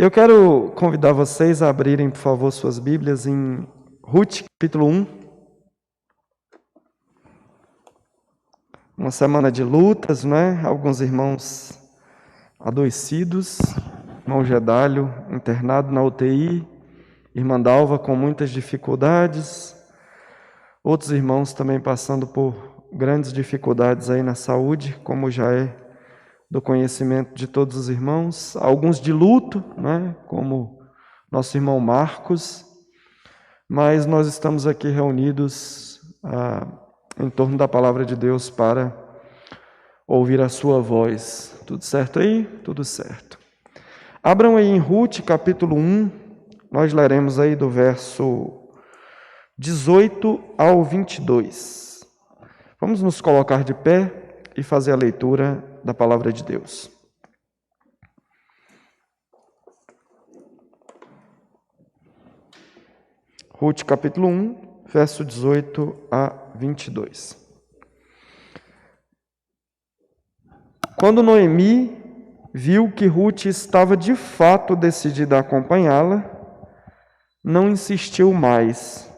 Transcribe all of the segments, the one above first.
Eu quero convidar vocês a abrirem, por favor, suas Bíblias em Ruth, capítulo 1. Uma semana de lutas, né? Alguns irmãos adoecidos, irmão Gedálio internado na UTI, irmã Dalva com muitas dificuldades, outros irmãos também passando por grandes dificuldades aí na saúde, como já é do conhecimento de todos os irmãos, alguns de luto, né, como nosso irmão Marcos, mas nós estamos aqui reunidos em torno da palavra de Deus para ouvir a sua voz. Tudo certo aí? Tudo certo. Abram aí em Ruth, capítulo 1, nós leremos aí do verso 18 ao 22. Vamos nos colocar de pé e fazer a leitura da palavra de Deus. Ruth, capítulo 1, verso 18 a 22. Quando Noemi viu que Ruth estava de fato decidida a acompanhá-la, não insistiu mais.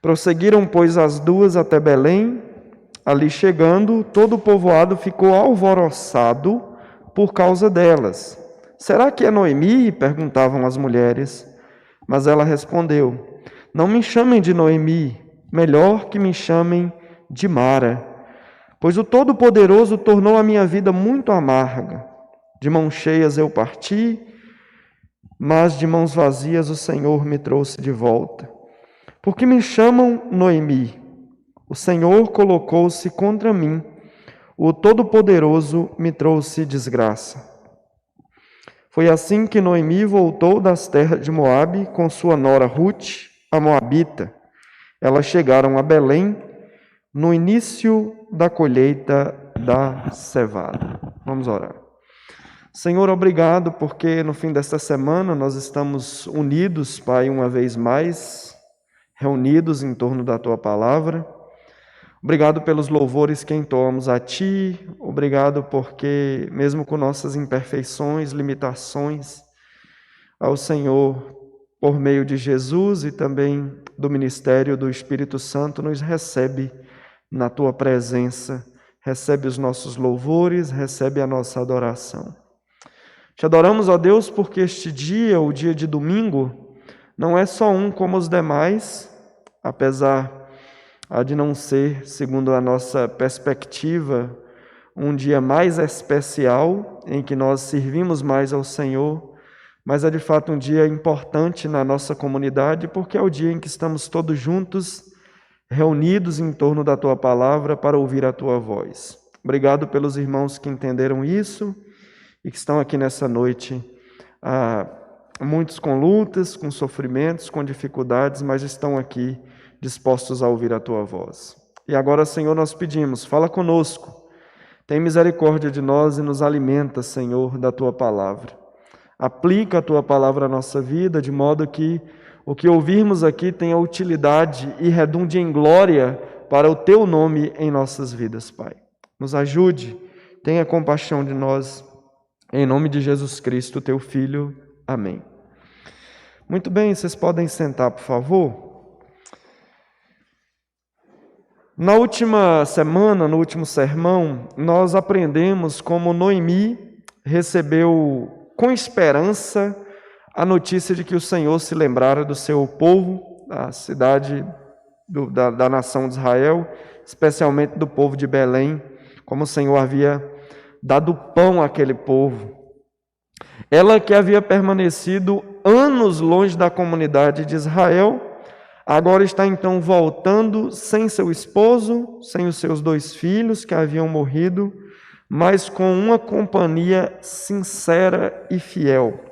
Prosseguiram, pois, as duas até Belém. Ali chegando, todo o povoado ficou alvoroçado por causa delas. Será que é Noemi? Perguntavam as mulheres. Mas ela respondeu: Não me chamem de Noemi, melhor que me chamem de Mara, pois o Todo-Poderoso tornou a minha vida muito amarga. De mãos cheias eu parti, mas de mãos vazias o Senhor me trouxe de volta. Por que me chamam Noemi? O Senhor colocou-se contra mim, o Todo-Poderoso me trouxe desgraça. Foi assim que Noemi voltou das terras de Moabe com sua nora Ruth, a Moabita. Elas chegaram a Belém no início da colheita da cevada. Vamos orar. Senhor, obrigado porque no fim desta semana nós estamos unidos, Pai, uma vez mais, reunidos em torno da Tua palavra. Obrigado pelos louvores que entoamos a Ti, obrigado porque, mesmo com nossas imperfeições, limitações, ao Senhor, por meio de Jesus e também do ministério do Espírito Santo, nos recebe na Tua presença, recebe os nossos louvores, recebe a nossa adoração. Te adoramos, ó Deus, porque este dia, o dia de domingo, não é só um como os demais, apesar de não ser, segundo a nossa perspectiva, um dia mais especial, em que nós servimos mais ao Senhor, mas é de fato um dia importante na nossa comunidade, porque é o dia em que estamos todos juntos, reunidos em torno da Tua palavra para ouvir a Tua voz. Obrigado pelos irmãos que entenderam isso e que estão aqui nessa noite, muitos com lutas, com sofrimentos, com dificuldades, mas estão aqui dispostos a ouvir a Tua voz. E agora, Senhor, nós pedimos, fala conosco, tem misericórdia de nós e nos alimenta, Senhor, da Tua palavra. Aplica a Tua palavra à nossa vida, de modo que o que ouvirmos aqui tenha utilidade e redunde em glória para o Teu nome em nossas vidas, Pai. Nos ajude, tenha compaixão de nós, em nome de Jesus Cristo, Teu Filho. Amém. Muito bem, vocês podem sentar, por favor. Na última semana, no último sermão, nós aprendemos como Noemi recebeu com esperança a notícia de que o Senhor se lembrara do seu povo, da cidade, da nação de Israel, especialmente do povo de Belém, como o Senhor havia dado pão àquele povo. Ela que havia permanecido anos longe da comunidade de Israel, agora está então voltando sem seu esposo, sem os seus 2 filhos que haviam morrido, mas com uma companhia sincera e fiel.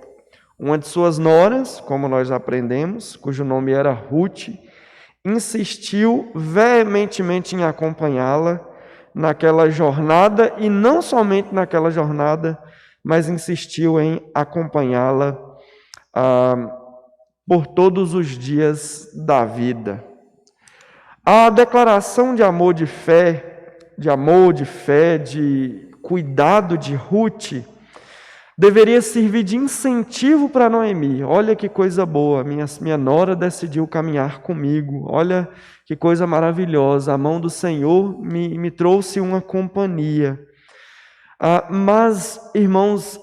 Uma de suas noras, como nós aprendemos, cujo nome era Ruth, insistiu veementemente em acompanhá-la naquela jornada, e não somente naquela jornada, mas insistiu em acompanhá-la por todos os dias da vida. A declaração de amor, de fé, de cuidado de Ruth, deveria servir de incentivo para Noemi. Olha que coisa boa, minha nora decidiu caminhar comigo. Olha que coisa maravilhosa, a mão do Senhor me trouxe uma companhia. Mas, irmãos,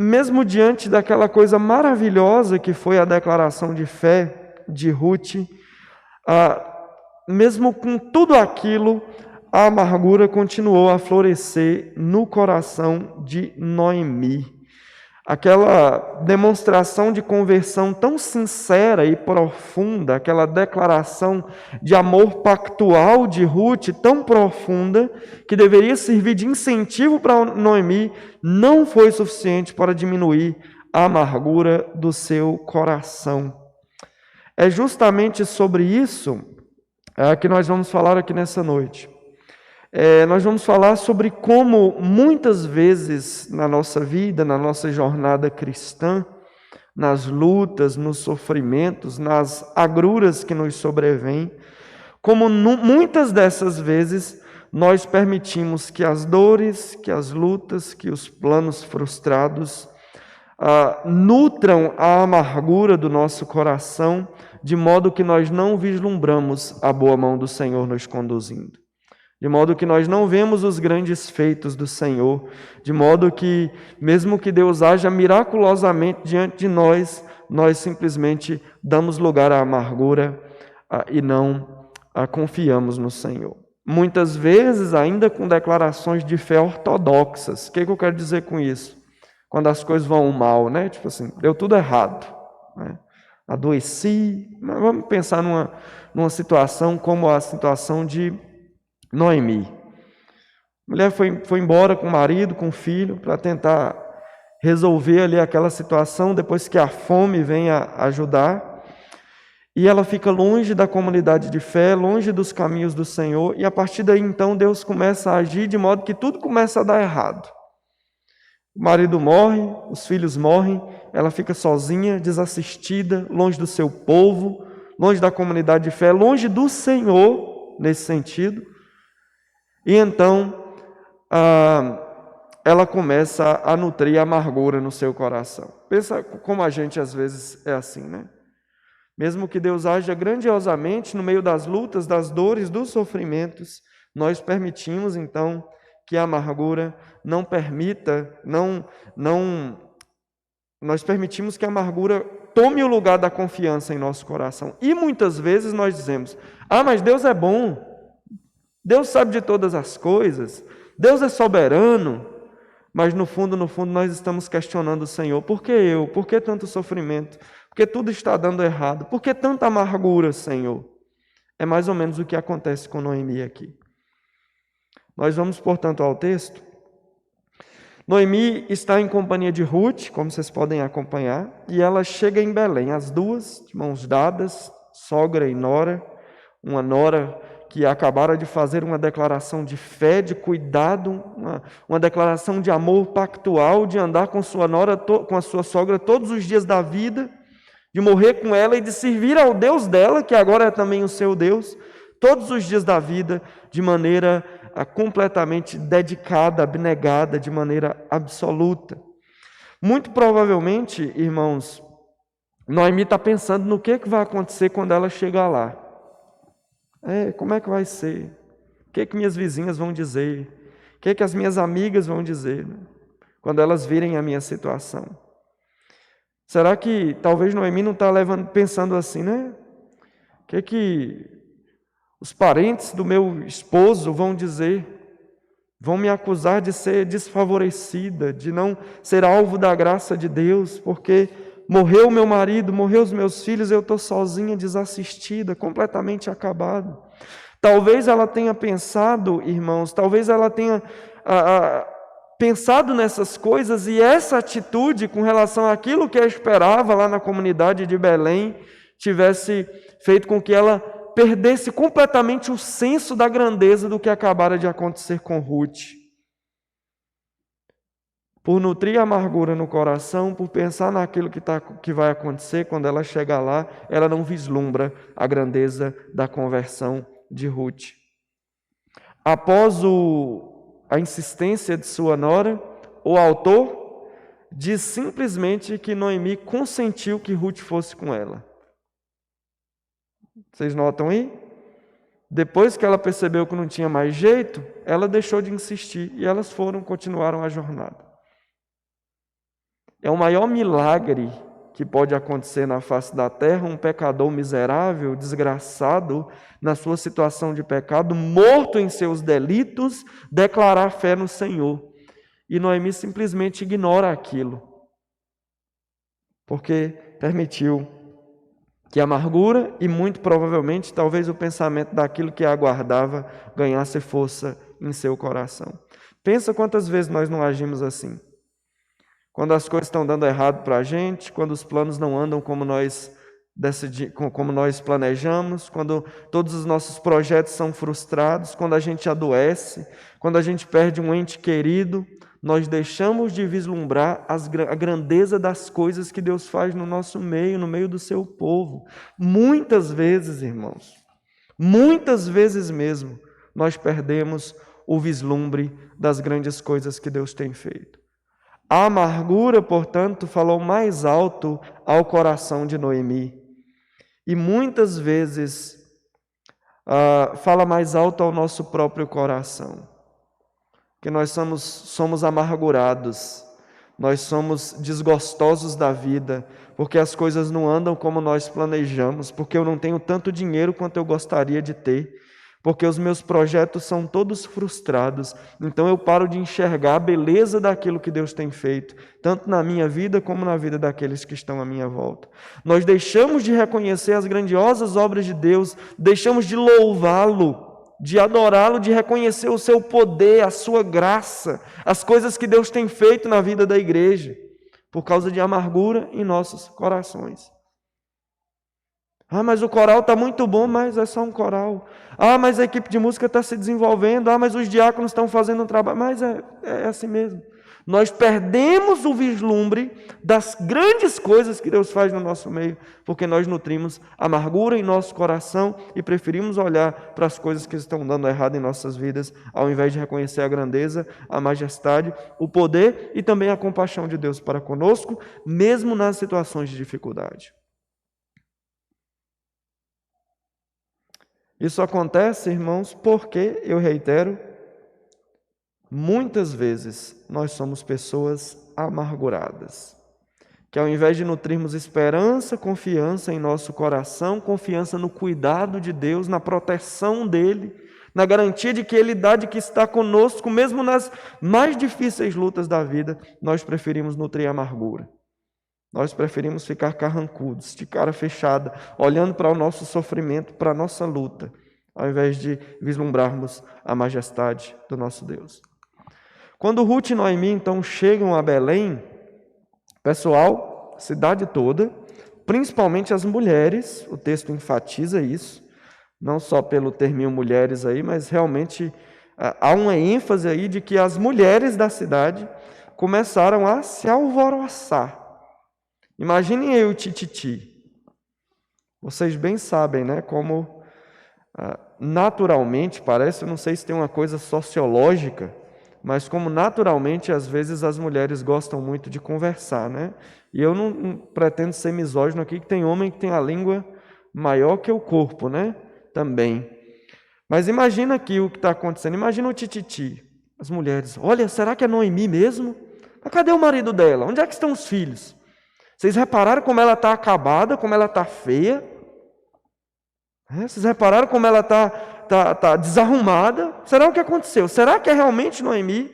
mesmo diante daquela coisa maravilhosa que foi a declaração de fé de Ruth, mesmo com tudo aquilo, a amargura continuou a florescer no coração de Noemi. Aquela demonstração de conversão tão sincera e profunda, aquela declaração de amor pactual de Ruth tão profunda, que deveria servir de incentivo para Noemi, não foi suficiente para diminuir a amargura do seu coração. É justamente sobre isso que nós vamos falar aqui nessa noite. Nós vamos falar sobre como muitas vezes na nossa vida, na nossa jornada cristã, nas lutas, nos sofrimentos, nas agruras que nos sobrevêm, como muitas dessas vezes nós permitimos que as dores, que as lutas, que os planos frustrados nutram a amargura do nosso coração, de modo que nós não vislumbramos a boa mão do Senhor nos conduzindo. De modo que nós não vemos os grandes feitos do Senhor, de modo que, mesmo que Deus haja miraculosamente diante de nós, nós simplesmente damos lugar à amargura e não confiamos no Senhor. Muitas vezes, ainda com declarações de fé ortodoxas. O que eu quero dizer com isso? Quando as coisas vão mal, né? Tipo assim, deu tudo errado, né? Adoeci. Mas vamos pensar numa situação como a situação de Noemi. A mulher foi embora com o marido, com o filho, para tentar resolver ali aquela situação, depois que a fome vem a ajudar. E ela fica longe da comunidade de fé, longe dos caminhos do Senhor, e a partir daí então Deus começa a agir de modo que tudo começa a dar errado. O marido morre, os filhos morrem, ela fica sozinha, desassistida, longe do seu povo, longe da comunidade de fé, longe do Senhor, nesse sentido. E então, ela começa a nutrir amargura no seu coração. Pensa como a gente às vezes é assim, né? Mesmo que Deus haja grandiosamente no meio das lutas, das dores, dos sofrimentos, nós permitimos então que a amargura nós permitimos que a amargura tome o lugar da confiança em nosso coração. E muitas vezes nós dizemos: mas Deus é bom, Deus sabe de todas as coisas, Deus é soberano, mas no fundo nós estamos questionando o Senhor. Por que eu? Por que tanto sofrimento? Por que tudo está dando errado? Por que tanta amargura, Senhor? É mais ou menos o que acontece com Noemi aqui. Nós vamos, portanto, ao texto. Noemi está em companhia de Ruth, como vocês podem acompanhar, e ela chega em Belém, as duas, de mãos dadas, sogra e nora, uma nora que acabara de fazer uma declaração de fé, de cuidado, uma declaração de amor pactual, de andar com sua nora, com a sua sogra todos os dias da vida, de morrer com ela e de servir ao Deus dela, que agora é também o seu Deus, todos os dias da vida, de maneira completamente dedicada, abnegada, de maneira absoluta. Muito provavelmente, irmãos, Noemi está pensando no que vai acontecer quando ela chegar lá. Como é que vai ser? O que minhas vizinhas vão dizer? O que as minhas amigas vão dizer, né? Quando elas virem a minha situação? Será que talvez Noemi não está pensando assim, né? O que os parentes do meu esposo vão dizer? Vão me acusar de ser desfavorecida, de não ser alvo da graça de Deus, porque morreu meu marido, morreu os meus filhos, eu estou sozinha, desassistida, completamente acabada. Talvez ela tenha pensado, irmãos, talvez ela tenha pensado nessas coisas, e essa atitude com relação àquilo que ela esperava lá na comunidade de Belém tivesse feito com que ela perdesse completamente o senso da grandeza do que acabara de acontecer com Ruth. Por nutrir a amargura no coração, por pensar naquilo que vai acontecer quando ela chegar lá, ela não vislumbra a grandeza da conversão de Ruth. Após a insistência de sua nora, o autor diz simplesmente que Noemi consentiu que Ruth fosse com ela. Vocês notam aí? Depois que ela percebeu que não tinha mais jeito, ela deixou de insistir e elas continuaram a jornada. É o maior milagre que pode acontecer na face da terra, um pecador miserável, desgraçado, na sua situação de pecado, morto em seus delitos, declarar fé no Senhor. E Noemi simplesmente ignora aquilo, porque permitiu que a amargura e muito provavelmente talvez o pensamento daquilo que a aguardava ganhasse força em seu coração. Pensa quantas vezes nós não agimos assim. Quando as coisas estão dando errado para a gente, quando os planos não andam como nós planejamos, quando todos os nossos projetos são frustrados, quando a gente adoece, quando a gente perde um ente querido, nós deixamos de vislumbrar a grandeza das coisas que Deus faz no nosso meio, no meio do seu povo. Muitas vezes, irmãos, muitas vezes mesmo, nós perdemos o vislumbre das grandes coisas que Deus tem feito. A amargura, portanto, falou mais alto ao coração de Noemi. E muitas vezes fala mais alto ao nosso próprio coração. Que nós somos amargurados, nós somos desgostosos da vida, porque as coisas não andam como nós planejamos, porque eu não tenho tanto dinheiro quanto eu gostaria de ter, porque os meus projetos são todos frustrados, então eu paro de enxergar a beleza daquilo que Deus tem feito, tanto na minha vida como na vida daqueles que estão à minha volta. Nós deixamos de reconhecer as grandiosas obras de Deus, deixamos de louvá-lo, de adorá-lo, de reconhecer o seu poder, a sua graça, as coisas que Deus tem feito na vida da igreja, por causa de amargura em nossos corações. Mas o coral está muito bom, mas é só um coral. Mas a equipe de música está se desenvolvendo. Mas os diáconos estão fazendo um trabalho. Mas é assim mesmo. Nós perdemos o vislumbre das grandes coisas que Deus faz no nosso meio, porque nós nutrimos amargura em nosso coração e preferimos olhar para as coisas que estão dando errado em nossas vidas, ao invés de reconhecer a grandeza, a majestade, o poder e também a compaixão de Deus para conosco, mesmo nas situações de dificuldade. Isso acontece, irmãos, porque, eu reitero, muitas vezes nós somos pessoas amarguradas, que ao invés de nutrirmos esperança, confiança em nosso coração, confiança no cuidado de Deus, na proteção dEle, na garantia de que Ele dá, de que está conosco, mesmo nas mais difíceis lutas da vida, nós preferimos nutrir amargura. Nós preferimos ficar carrancudos, de cara fechada, olhando para o nosso sofrimento, para a nossa luta, ao invés de vislumbrarmos a majestade do nosso Deus. Quando Ruth e Noemi, então, chegam a Belém, pessoal, cidade toda, principalmente as mulheres, o texto enfatiza isso, não só pelo termo mulheres aí, mas realmente há uma ênfase aí de que as mulheres da cidade começaram a se alvoroçar. Imaginem aí o tititi. Vocês bem sabem, né, como naturalmente, parece, eu não sei se tem uma coisa sociológica, mas como naturalmente, às vezes, as mulheres gostam muito de conversar, né? E eu não pretendo ser misógino aqui, que tem homem que tem a língua maior que o corpo, né? Também. Mas imagina aqui o que está acontecendo, imagina o tititi. As mulheres, olha, será que é Noemi mesmo? Mas cadê o marido dela? Onde é que estão os filhos? Vocês repararam como ela está acabada, como ela está feia? Vocês repararam como ela está desarrumada? Será o que aconteceu? Será que é realmente Noemi?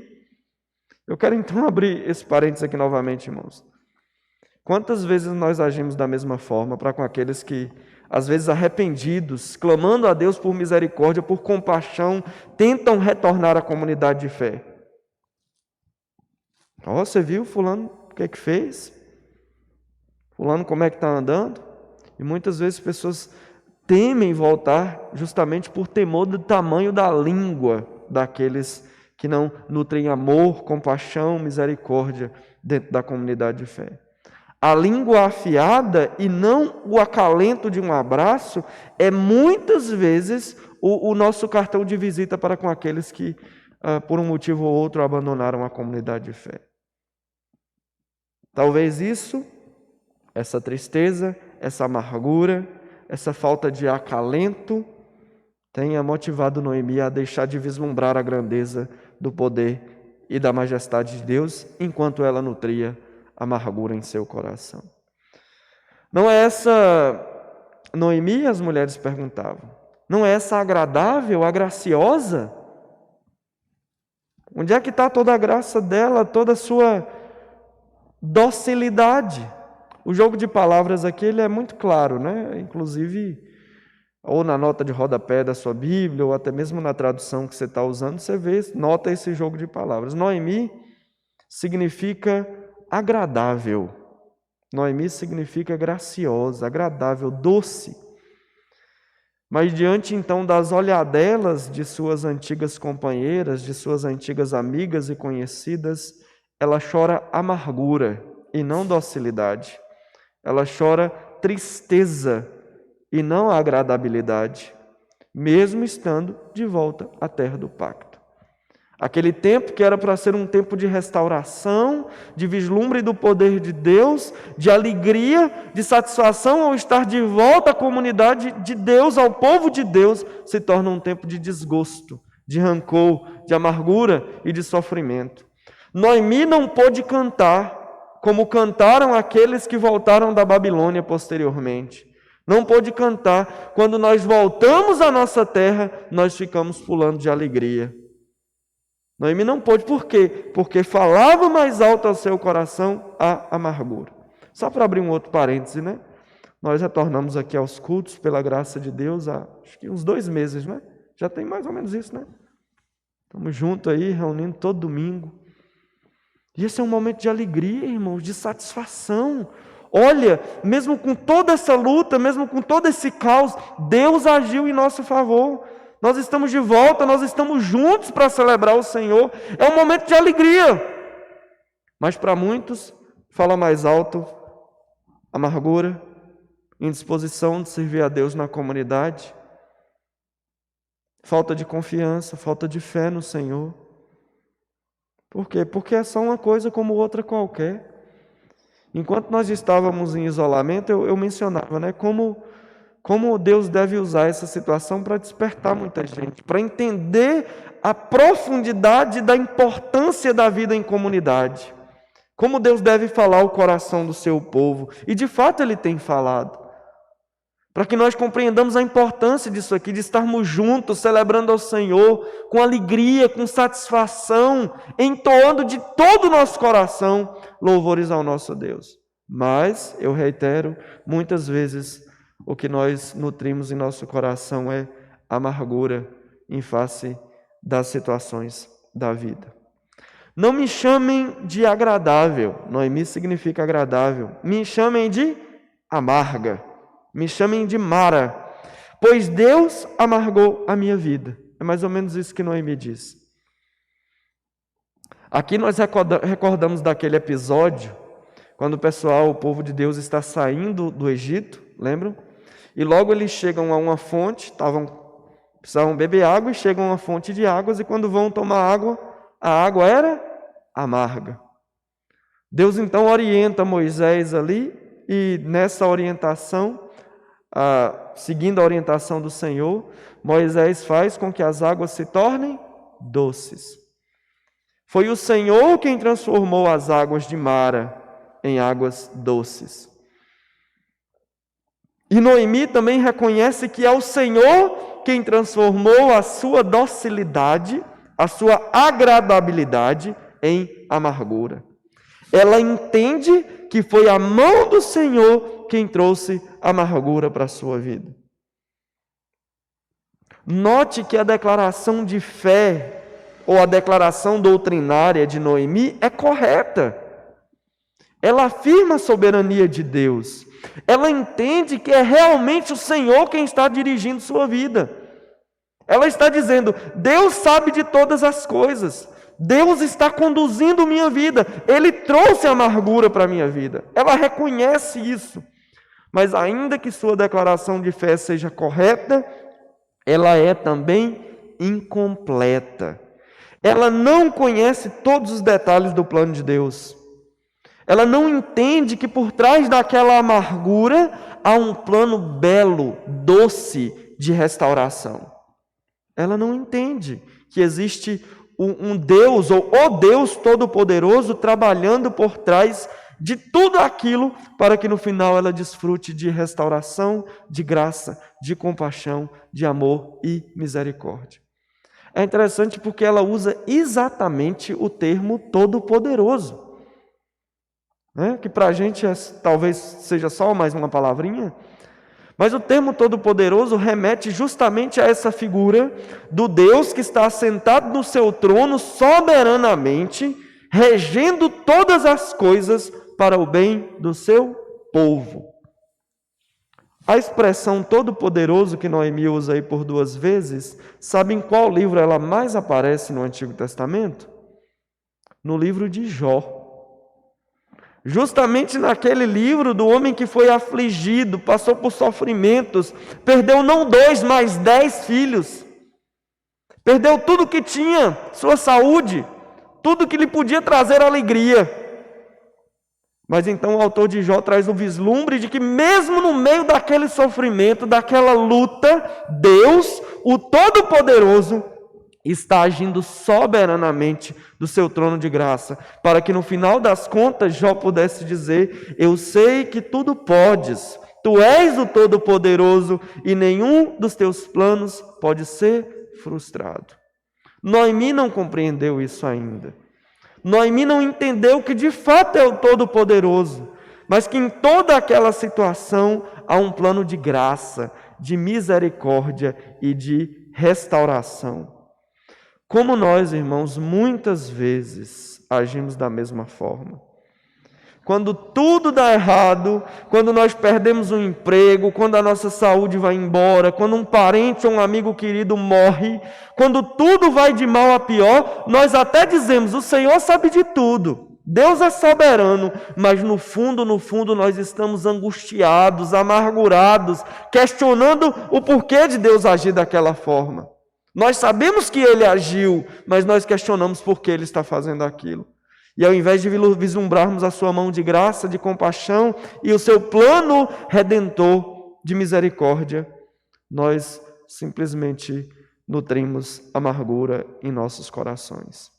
Eu quero então abrir esse parênteses aqui novamente, irmãos. Quantas vezes nós agimos da mesma forma para com aqueles que, às vezes arrependidos, clamando a Deus por misericórdia, por compaixão, tentam retornar à comunidade de fé? Você viu fulano o que fez? Fulano como é que está andando? E muitas vezes pessoas temem voltar justamente por temor do tamanho da língua daqueles que não nutrem amor, compaixão, misericórdia dentro da comunidade de fé. A língua afiada e não o acalento de um abraço é muitas vezes o nosso cartão de visita para com aqueles que, por um motivo ou outro, abandonaram a comunidade de fé. Talvez isso, essa tristeza, essa amargura, essa falta de acalento, tenha motivado Noemi a deixar de vislumbrar a grandeza do poder e da majestade de Deus, enquanto ela nutria amargura em seu coração. Não é essa Noemi, as mulheres perguntavam, não é essa agradável, a graciosa? Onde é que está toda a graça dela, toda a sua docilidade? O jogo de palavras aqui ele é muito claro, né? Inclusive, ou na nota de rodapé da sua Bíblia, ou até mesmo na tradução que você está usando, você vê, nota esse jogo de palavras. Noemi significa agradável. Noemi significa graciosa, agradável, doce. Mas diante então das olhadelas de suas antigas companheiras, de suas antigas amigas e conhecidas, ela chora amargura e não docilidade. Ela chora tristeza e não agradabilidade, mesmo estando de volta à terra do pacto. Aquele tempo que era para ser um tempo de restauração, de vislumbre do poder de Deus, de alegria, de satisfação ao estar de volta à comunidade de Deus, ao povo de Deus, se torna um tempo de desgosto, de rancor, de amargura e de sofrimento. Noemi não pôde cantar como cantaram aqueles que voltaram da Babilônia posteriormente. Não pôde cantar. Quando nós voltamos à nossa terra, nós ficamos pulando de alegria. Noemi não pôde, por quê? Porque falava mais alto ao seu coração a amargura. Só para abrir um outro parêntese, né? Nós retornamos aqui aos cultos, pela graça de Deus, há acho que uns 2 meses, né? Já tem mais ou menos isso, né? Estamos juntos aí, reunindo todo domingo. E esse é um momento de alegria, irmãos, de satisfação. Olha, mesmo com toda essa luta, mesmo com todo esse caos, Deus agiu em nosso favor. Nós estamos de volta, nós estamos juntos para celebrar o Senhor. É um momento de alegria. Mas para muitos, fala mais alto, amargura, indisposição de servir a Deus na comunidade, falta de confiança, falta de fé no Senhor. Por quê? Porque é só uma coisa como outra qualquer. Enquanto nós estávamos em isolamento, eu mencionava, né, como Deus deve usar essa situação para despertar muita gente, para entender a profundidade da importância da vida em comunidade. Como Deus deve falar ao coração do seu povo. E de fato Ele tem falado. Para que nós compreendamos a importância disso aqui, de estarmos juntos, celebrando ao Senhor, com alegria, com satisfação, entoando de todo o nosso coração louvores ao nosso Deus. Mas, eu reitero, muitas vezes o que nós nutrimos em nosso coração é amargura em face das situações da vida. Não me chamem de agradável, Noemi significa agradável, me chamem de amarga. Me chamem de Mara, pois Deus amargou a minha vida. É mais ou menos isso que Noemi diz. Aqui nós recordamos daquele episódio, quando o povo de Deus está saindo do Egito, lembram? E logo eles chegam a uma fonte, precisavam beber água e chegam a uma fonte de águas, e quando vão tomar água, a água era amarga. Deus então orienta Moisés ali, e nessa orientação, seguindo a orientação do Senhor, Moisés faz com que as águas se tornem doces. Foi o Senhor quem transformou as águas de Mara em águas doces. E Noemi também reconhece que é o Senhor quem transformou a sua docilidade, a sua agradabilidade em amargura. Ela entende que foi a mão do Senhor quem trouxe amargura para a sua vida. Note que a declaração de fé ou a declaração doutrinária de Noemi é correta. Ela afirma a soberania de Deus. Ela entende que é realmente o Senhor quem está dirigindo sua vida. Ela está dizendo: Deus sabe de todas as coisas. Deus está conduzindo minha vida. Ele trouxe amargura para a minha vida. Ela reconhece isso. Mas ainda que sua declaração de fé seja correta, ela é também incompleta. Ela não conhece todos os detalhes do plano de Deus. Ela não entende que por trás daquela amargura há um plano belo, doce de restauração. Ela não entende que existe um Deus, ou o Deus Todo-Poderoso, trabalhando por trás de tudo aquilo para que no final ela desfrute de restauração, de graça, de compaixão, de amor e misericórdia. É interessante porque ela usa exatamente o termo Todo-Poderoso, né? Que para a gente talvez seja só mais uma palavrinha, mas o termo Todo-Poderoso remete justamente a essa figura do Deus que está assentado no seu trono soberanamente, regendo todas as coisas para o bem do seu povo. A expressão Todo-Poderoso que Noemi usa aí por 2 vezes, sabe em qual livro ela mais aparece no Antigo Testamento? No livro de Jó. Justamente naquele livro do homem que foi afligido, passou por sofrimentos, perdeu não 2, mas 10 filhos. Perdeu tudo que tinha, sua saúde, tudo que lhe podia trazer alegria. Mas então o autor de Jó traz o vislumbre de que mesmo no meio daquele sofrimento, daquela luta, Deus, o Todo-Poderoso, está agindo soberanamente do seu trono de graça, para que no final das contas Jó pudesse dizer: eu sei que tudo podes, tu és o Todo-Poderoso e nenhum dos teus planos pode ser frustrado. Noemi não compreendeu isso ainda. Noemi não entendeu que de fato é o Todo-Poderoso, mas que em toda aquela situação há um plano de graça, de misericórdia e de restauração. Como nós, irmãos, muitas vezes agimos da mesma forma. Quando tudo dá errado, quando nós perdemos um emprego, quando a nossa saúde vai embora, quando um parente ou um amigo querido morre, quando tudo vai de mal a pior, nós até dizemos: o Senhor sabe de tudo, Deus é soberano, mas no fundo nós estamos angustiados, amargurados, questionando o porquê de Deus agir daquela forma. Nós sabemos que Ele agiu, mas nós questionamos por que Ele está fazendo aquilo. E ao invés de vislumbrarmos a sua mão de graça, de compaixão e o seu plano redentor de misericórdia, nós simplesmente nutrimos amargura em nossos corações.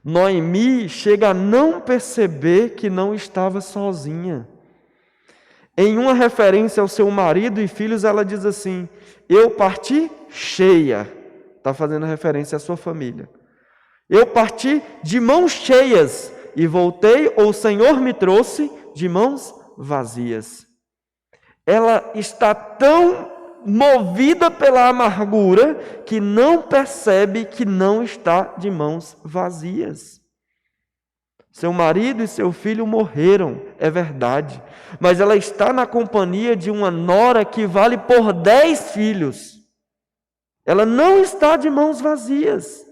Noemi chega a não perceber que não estava sozinha. Em uma referência ao seu marido e filhos, ela diz assim: eu parti cheia. Está fazendo referência à sua família. Eu parti de mãos cheias e voltei, ou o Senhor me trouxe de mãos vazias. Ela está tão movida pela amargura que não percebe que não está de mãos vazias. Seu marido e seu filho morreram, é verdade, mas ela está na companhia de uma nora que vale por 10 filhos. Ela não está de mãos vazias.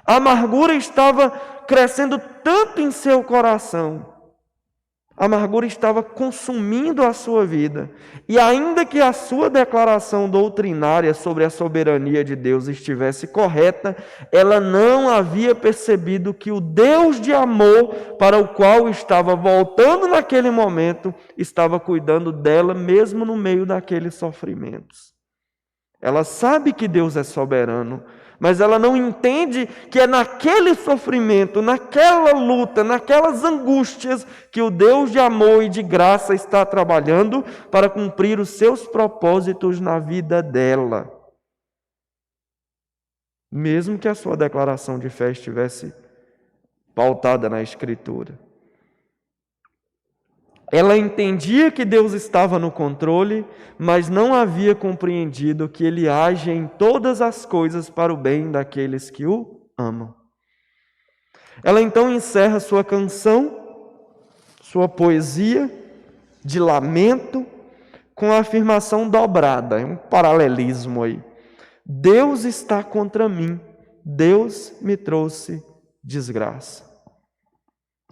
A amargura estava crescendo tanto em seu coração. A amargura estava consumindo a sua vida. E ainda que a sua declaração doutrinária sobre a soberania de Deus estivesse correta, ela não havia percebido que o Deus de amor para o qual estava voltando naquele momento, estava cuidando dela mesmo no meio daqueles sofrimentos. Ela sabe que Deus é soberano, mas ela não entende que é naquele sofrimento, naquela luta, naquelas angústias, que o Deus de amor e de graça está trabalhando para cumprir os seus propósitos na vida dela. Mesmo que a sua declaração de fé estivesse pautada na Escritura. Ela entendia que Deus estava no controle, mas não havia compreendido que Ele age em todas as coisas para o bem daqueles que o amam. Ela então encerra sua canção, sua poesia de lamento, com a afirmação dobrada, um paralelismo aí. Deus está contra mim, Deus me trouxe desgraça.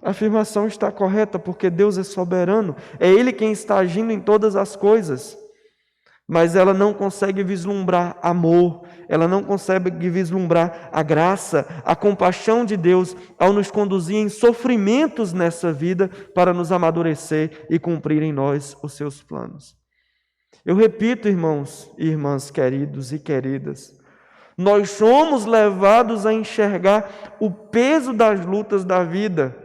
A afirmação está correta porque Deus é soberano, é Ele quem está agindo em todas as coisas. mas ela não consegue vislumbrar amor, ela não consegue vislumbrar a graça, a compaixão de Deus ao nos conduzir em sofrimentos nessa vida para nos amadurecer e cumprir em nós os seus planos. Eu repito, irmãos e irmãs queridos e queridas, nós somos levados a enxergar o peso das lutas da vida.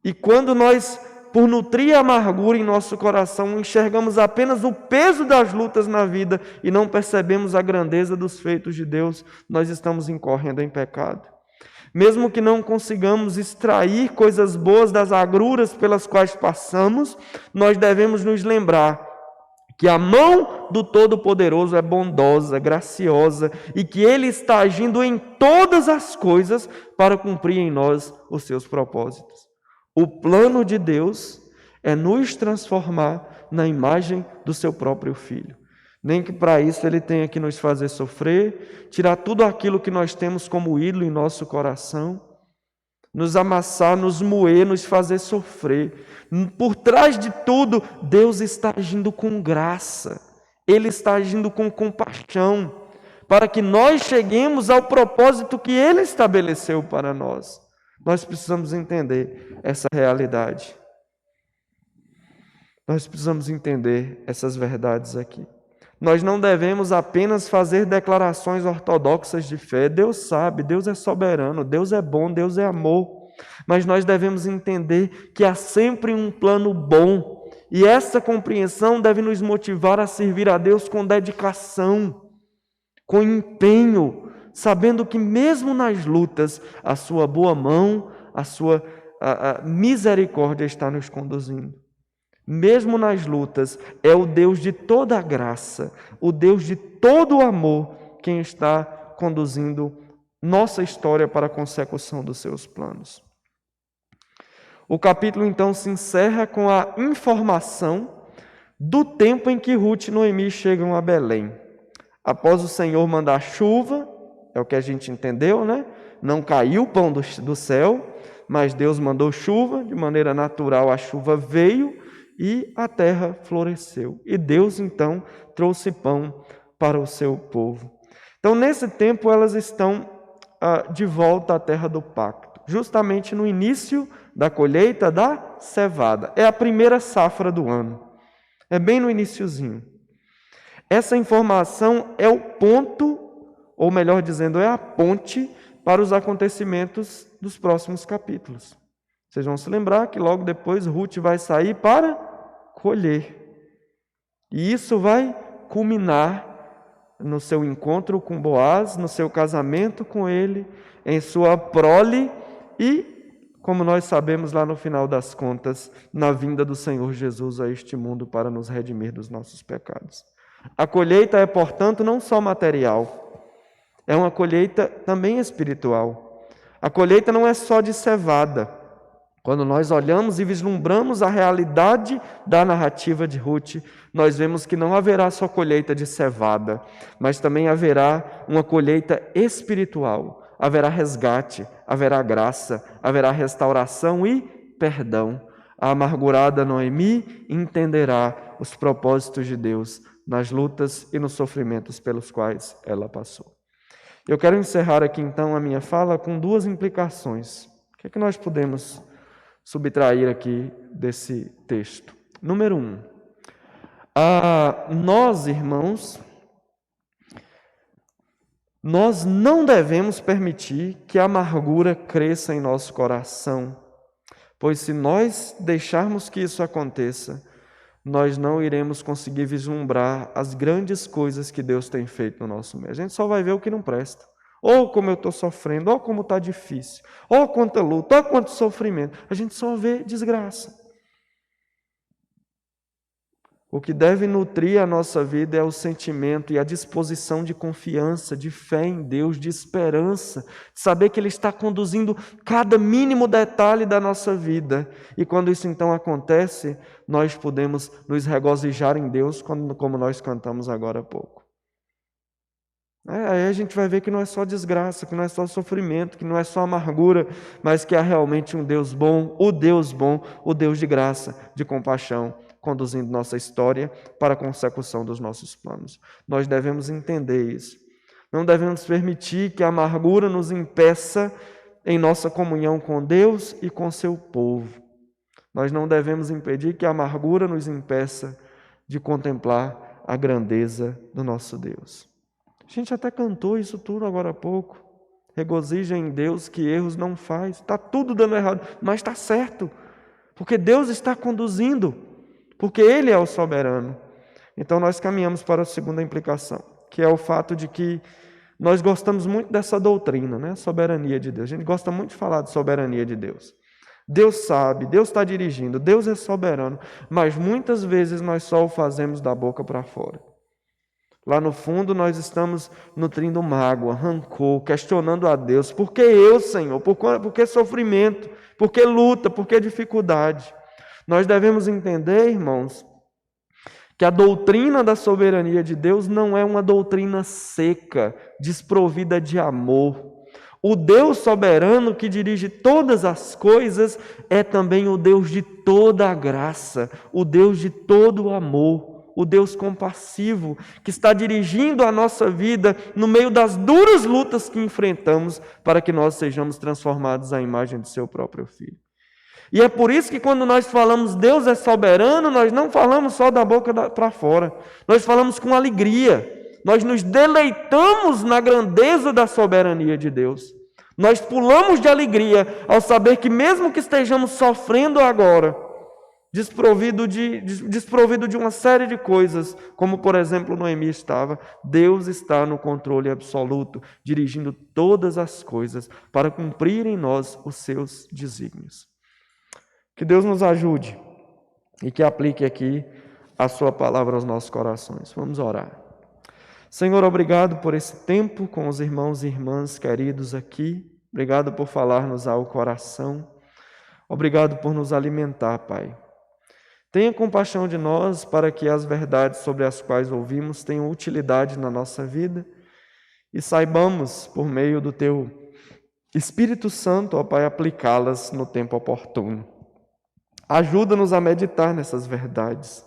E quando nós, por nutrir a amargura em nosso coração, enxergamos apenas o peso das lutas na vida e não percebemos a grandeza dos feitos de Deus, nós estamos incorrendo em pecado. Mesmo que não consigamos extrair coisas boas das agruras pelas quais passamos, nós devemos nos lembrar que a mão do Todo-Poderoso é bondosa, graciosa e que Ele está agindo em todas as coisas para cumprir em nós os seus propósitos. O plano de Deus é nos transformar na imagem do seu próprio Filho. Nem que para isso Ele tenha que nos fazer sofrer, tirar tudo aquilo que nós temos como ídolo em nosso coração, nos amassar, nos moer, nos fazer sofrer. Por trás de tudo, Deus está agindo com graça. Ele está agindo com compaixão, para que nós cheguemos ao propósito que Ele estabeleceu para nós. Nós precisamos entender essa realidade. Nós precisamos entender essas verdades aqui. Nós não devemos apenas fazer declarações ortodoxas de fé. Deus sabe, Deus é soberano, Deus é bom, Deus é amor. Mas nós devemos entender que há sempre um plano bom. E essa compreensão deve nos motivar a servir a Deus com dedicação, com empenho, sabendo que mesmo nas lutas, a sua boa mão, a sua misericórdia está nos conduzindo. Mesmo nas lutas, é o Deus de toda a graça, o Deus de todo o amor, quem está conduzindo nossa história para a consecução dos seus planos. O capítulo então se encerra com a informação do tempo em que Ruth e Noemi chegam a Belém. Após o Senhor mandar chuva, é o que a gente entendeu, né? Não caiu o pão do céu, mas Deus mandou chuva, de maneira natural a chuva veio, e a terra floresceu. E Deus, então, trouxe pão para o seu povo. Então, nesse tempo, elas estão de volta à terra do pacto, justamente no início da colheita da cevada. É a primeira safra do ano. É bem no iniciozinho. Essa informação é o ponto, ou melhor dizendo, é a ponte para os acontecimentos dos próximos capítulos. Vocês vão se lembrar que logo depois Ruth vai sair para colher. E isso vai culminar no seu encontro com Boaz, no seu casamento com ele, em sua prole e, como nós sabemos lá no final das contas, na vinda do Senhor Jesus a este mundo para nos redimir dos nossos pecados. A colheita é, portanto, não só material, é uma colheita também espiritual. A colheita não é só de cevada. Quando nós olhamos e vislumbramos a realidade da narrativa de Ruth, nós vemos que não haverá só colheita de cevada, mas também haverá uma colheita espiritual. Haverá resgate, haverá graça, haverá restauração e perdão. A amargurada Noemi entenderá os propósitos de Deus nas lutas e nos sofrimentos pelos quais ela passou. Eu quero encerrar aqui então a minha fala com duas implicações. O que é que nós podemos subtrair aqui desse texto? Número 1. Nós, irmãos, nós não devemos permitir que a amargura cresça em nosso coração, pois se nós deixarmos que isso aconteça, nós não iremos conseguir vislumbrar as grandes coisas que Deus tem feito no nosso meio. A gente só vai ver o que não presta. Ou como eu estou sofrendo, ou como está difícil, ou quanta luta, ou quanto sofrimento. A gente só vê desgraça. O que deve nutrir a nossa vida é o sentimento e a disposição de confiança, de fé em Deus, de esperança, de saber que Ele está conduzindo cada mínimo detalhe da nossa vida. E quando isso então acontece, nós podemos nos regozijar em Deus, como nós cantamos agora há pouco. Aí a gente vai ver que não é só desgraça, que não é só sofrimento, que não é só amargura, mas que há realmente um Deus bom, o Deus de graça, de compaixão, conduzindo nossa história para a consecução dos nossos planos. Nós devemos entender isso. Não devemos permitir que a amargura nos impeça em nossa comunhão com Deus e com seu povo. Nós não devemos impedir que a amargura nos impeça de contemplar a grandeza do nosso Deus. A gente até cantou isso tudo agora há pouco. Regozija em Deus que erros não faz. Está tudo dando errado, mas está certo. Porque Deus está conduzindo. Porque Ele é o soberano. Então nós caminhamos para a segunda implicação, que é o fato de que nós gostamos muito dessa doutrina, né? Soberania de Deus. A gente gosta muito de falar de soberania de Deus. Deus sabe, Deus está dirigindo, Deus é soberano, mas muitas vezes nós só o fazemos da boca para fora. Lá no fundo nós estamos nutrindo mágoa, rancor, questionando a Deus. Por que eu, Senhor? Por que sofrimento? Por que luta? Por que dificuldade? Nós devemos entender, irmãos, que a doutrina da soberania de Deus não é uma doutrina seca, desprovida de amor. O Deus soberano que dirige todas as coisas é também o Deus de toda a graça, o Deus de todo o amor, o Deus compassivo que está dirigindo a nossa vida no meio das duras lutas que enfrentamos para que nós sejamos transformados à imagem de seu próprio Filho. E é por isso que quando nós falamos Deus é soberano, nós não falamos só da boca para fora, nós falamos com alegria. Nós nos deleitamos na grandeza da soberania de Deus. Nós pulamos de alegria ao saber que mesmo que estejamos sofrendo agora, desprovido de uma série de coisas, como por exemplo Noemi estava, Deus está no controle absoluto, dirigindo todas as coisas para cumprir em nós os seus desígnios. Que Deus nos ajude e que aplique aqui a sua palavra aos nossos corações. Vamos orar. Senhor, obrigado por esse tempo com os irmãos e irmãs queridos aqui. Obrigado por falar-nos ao coração. Obrigado por nos alimentar, Pai. Tenha compaixão de nós para que as verdades sobre as quais ouvimos tenham utilidade na nossa vida e saibamos, por meio do Teu Espírito Santo, ó Pai, aplicá-las no tempo oportuno. Ajuda-nos a meditar nessas verdades,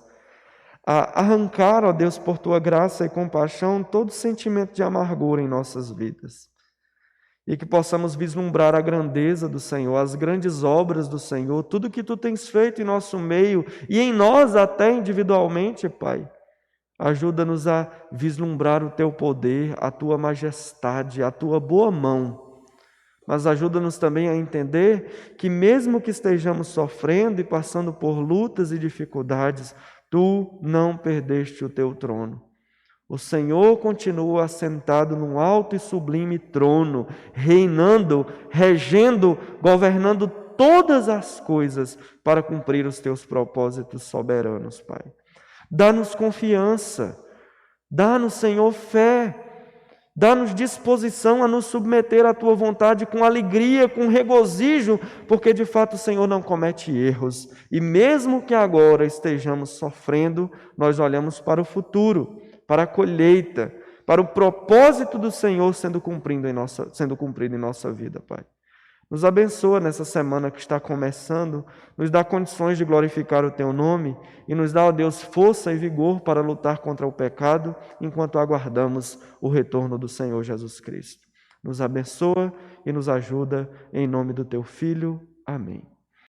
a arrancar, ó Deus, por Tua graça e compaixão, todo sentimento de amargura em nossas vidas. E que possamos vislumbrar a grandeza do Senhor, as grandes obras do Senhor, tudo que Tu tens feito em nosso meio e em nós até individualmente, Pai. Ajuda-nos a vislumbrar o Teu poder, a Tua majestade, a Tua boa mão. Mas ajuda-nos também a entender que mesmo que estejamos sofrendo e passando por lutas e dificuldades, Tu não perdeste o Teu trono. O Senhor continua assentado num alto e sublime trono, reinando, regendo, governando todas as coisas para cumprir os Teus propósitos soberanos, Pai. Dá-nos confiança, dá-nos, Senhor, fé, dá-nos disposição a nos submeter à Tua vontade com alegria, com regozijo, porque de fato o Senhor não comete erros. E mesmo que agora estejamos sofrendo, nós olhamos para o futuro, para a colheita, para o propósito do Senhor sendo cumprido em nossa vida, Pai. Nos abençoa nessa semana que está começando, nos dá condições de glorificar o Teu nome e nos dá, ó Deus, força e vigor para lutar contra o pecado enquanto aguardamos o retorno do Senhor Jesus Cristo. Nos abençoa e nos ajuda em nome do Teu Filho. Amém.